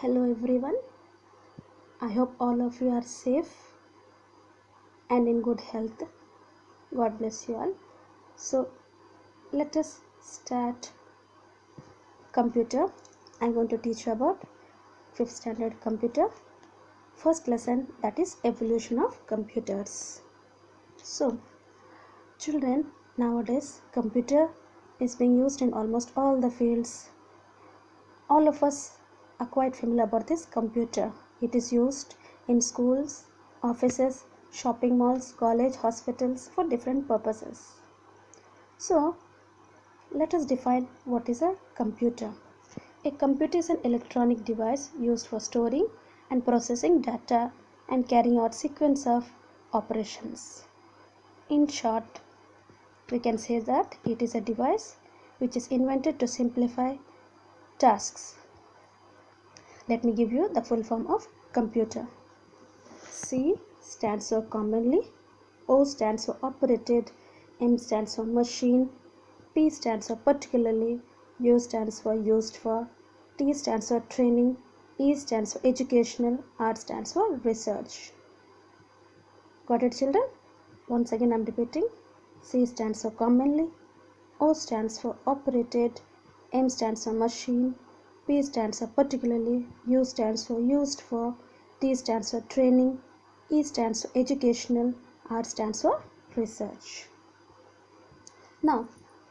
Hello everyone. I hope all of you are safe and in good health. God bless you all. So let us start computer. I'm going to teach you about 5th standard computer. First lesson, that is evolution of computers. So children, nowadays computer is being used in almost all the fields. All of us are quite familiar about this computer. It is used in schools, offices, shopping malls, college, hospitals for different purposes. So let us define what is a computer. A computer is an electronic device used for storing and processing data and carrying out sequence of operations. In short, we can say that it is a device which is invented to simplify tasks. Let me give you the full form of computer. C stands for commonly, O stands for operated, M stands for machine, P stands for particularly, U stands for used for, T stands for training, E stands for educational, R stands for research. Got it, children? Once again I am repeating. C stands for commonly, O stands for operated, M stands for machine, P stands for particularly, U stands for used for, T stands for training, E stands for educational, R stands for research. Now,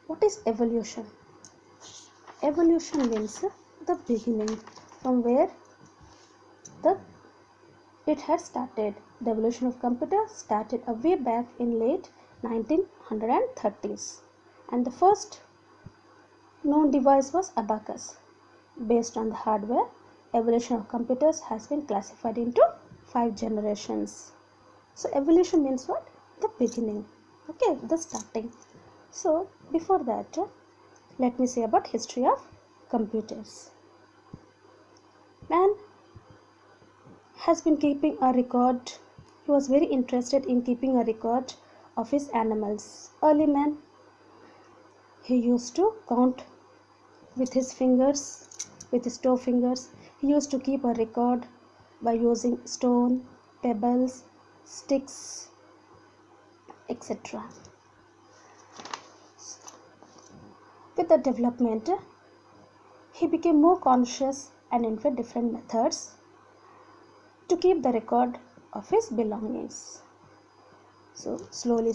what is evolution? Evolution means the beginning, from where it had started. The evolution of computer started a way back in late 1930s, and the first known device was Abacus. Based on the hardware, evolution of computers has been classified into 5 generations. So evolution means what? The beginning. Okay, the starting. So before that, let me say about history of computers. Man has been keeping a record. He was very interested in keeping a record of his animals. Early man, he used to count with his fingers, with his toe fingers. He used to keep a record by using stone, pebbles, sticks, etc. With the development, he became more conscious and invented different methods to keep the record of his belongings. So slowly,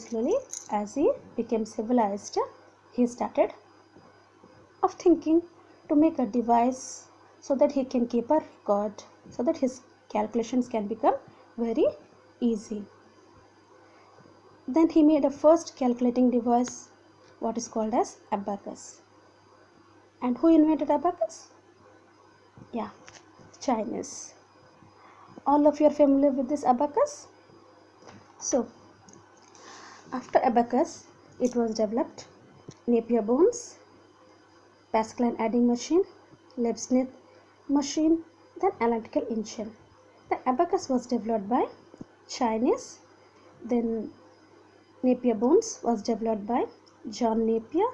as he became civilized, he started of thinking to make a device so that he can keep a record, so that his calculations can become very easy. Then he made a first calculating device, what is called as Abacus. And who invented Abacus? Yeah, Chinese. All of you are familiar with this Abacus? So after Abacus, it was developed Napier bones, Pascal adding machine, Leibniz machine, then analytical engine. The Abacus was developed by Chinese, then Napier bones was developed by John Napier,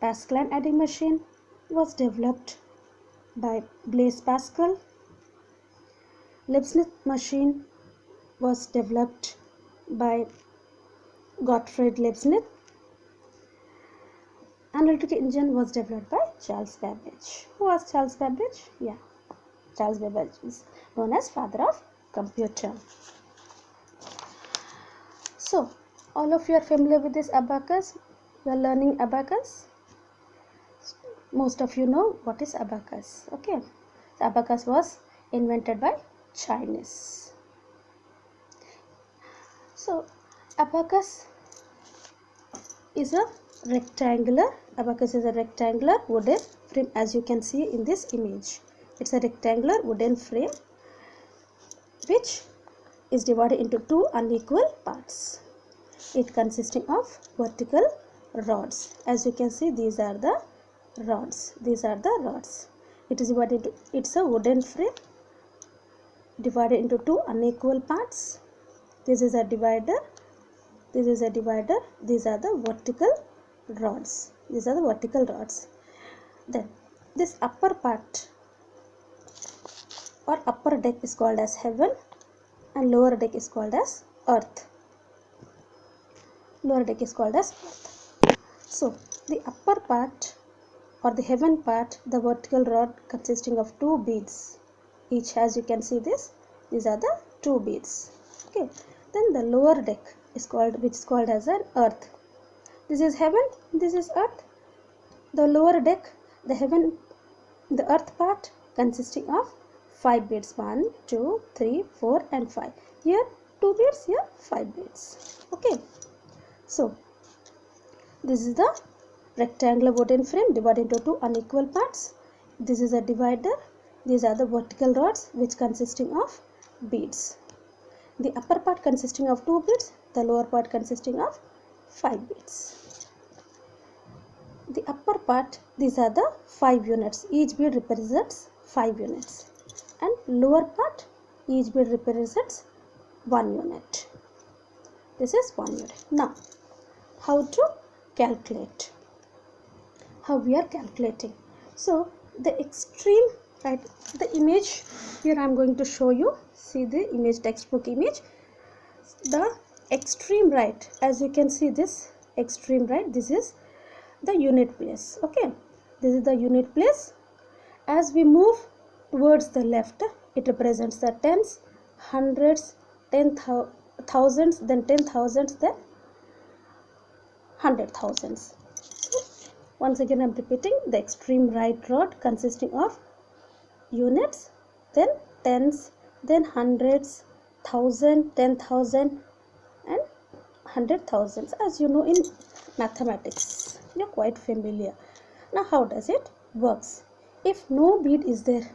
Pascal adding machine was developed by Blaise Pascal, Leibniz machine was developed by Gottfried Leibniz, analytical engine was developed by Charles Babbage. Who was Charles Babbage? Yeah, Charles Babbage is known as father of computer. So, all of you are familiar with this Abacus. You are learning Abacus. Most of you know what is Abacus. Okay, so Abacus was invented by Chinese. So, Abacus is a rectangular wooden frame, as you can see in this image. It's a rectangular wooden frame which is divided into 2 unequal parts. It consisting of vertical rods. As you can see, these are the rods. It is divided into, it's a wooden frame divided into 2 unequal parts. This is a divider. These are the vertical rods. Then this upper part or upper deck is called as heaven and lower deck is called as earth. Lower deck is called as earth. So the upper part or the heaven part, the vertical rod consisting of 2 beads. Each, as you can see these are the 2 beads. Okay. Then the lower deck is called, which is called as an earth. This is heaven, this is earth. The lower deck, the heaven, the earth part consisting of 5 beads. 1, 2, 3, 4 and 5. Here 2 beads, here 5 beads. Okay. So this is the rectangular wooden frame divided into 2 unequal parts. This is a divider. These are the vertical rods which consisting of beads. The upper part consisting of 2 beads, the lower part consisting of 5 beads. The upper part, these are the 5 units. Each bead represents 5 units. And lower part, each bead represents 1 unit. This is 1 unit. Now, how to calculate? How we are calculating? So, the extreme, right, the image here I am going to show you. See the image, textbook image. The extreme right, as you can see this extreme right, this is the unit place. Okay, this is the unit place. As we move towards the left, it represents the tens, hundreds, thousands, then 10,000s, then 100,000s. So, once again I am repeating, the extreme right rod consisting of units, then tens, then hundreds, thousand, 10,000 and 100,000s. As you know in mathematics, you are quite familiar. Now how does it works? If no bead is there,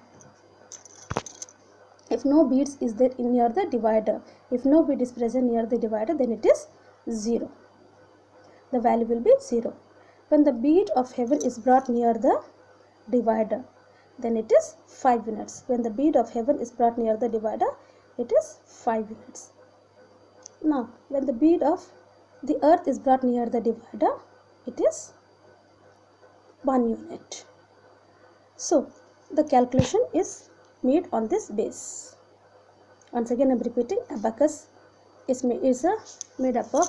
if no beads is there near the divider, if no bead is present near the divider, then it is 0. The value will be 0. When the bead of heaven is brought near the divider, then it is 5 units. When the bead of heaven is brought near the divider, it is 5 units. Now, when the bead of the earth is brought near the divider, it is 1 unit. So, the calculation is made on this base. Once again I am repeating, abacus is made up of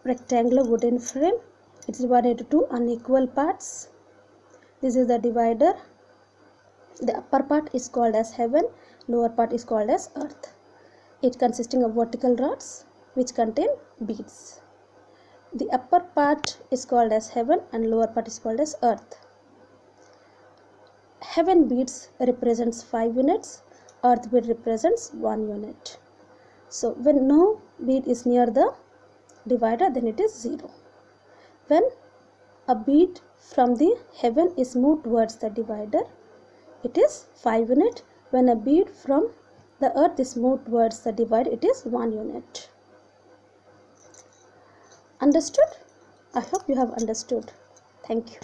rectangular wooden frame. It is divided into 2 unequal parts. This is the divider. The upper part is called as heaven, lower part is called as earth. It consisting of vertical rods which contain beads. The upper part is called as heaven and lower part is called as earth. Heaven beads represents 5 units, earth bead represents 1 unit. So when no bead is near the divider, then it is 0. When a bead from the heaven is moved towards the divider, it is 5 unit. When a bead from the earth is moved towards the divider, it is 1 unit. Understood? I hope you have understood. Thank you.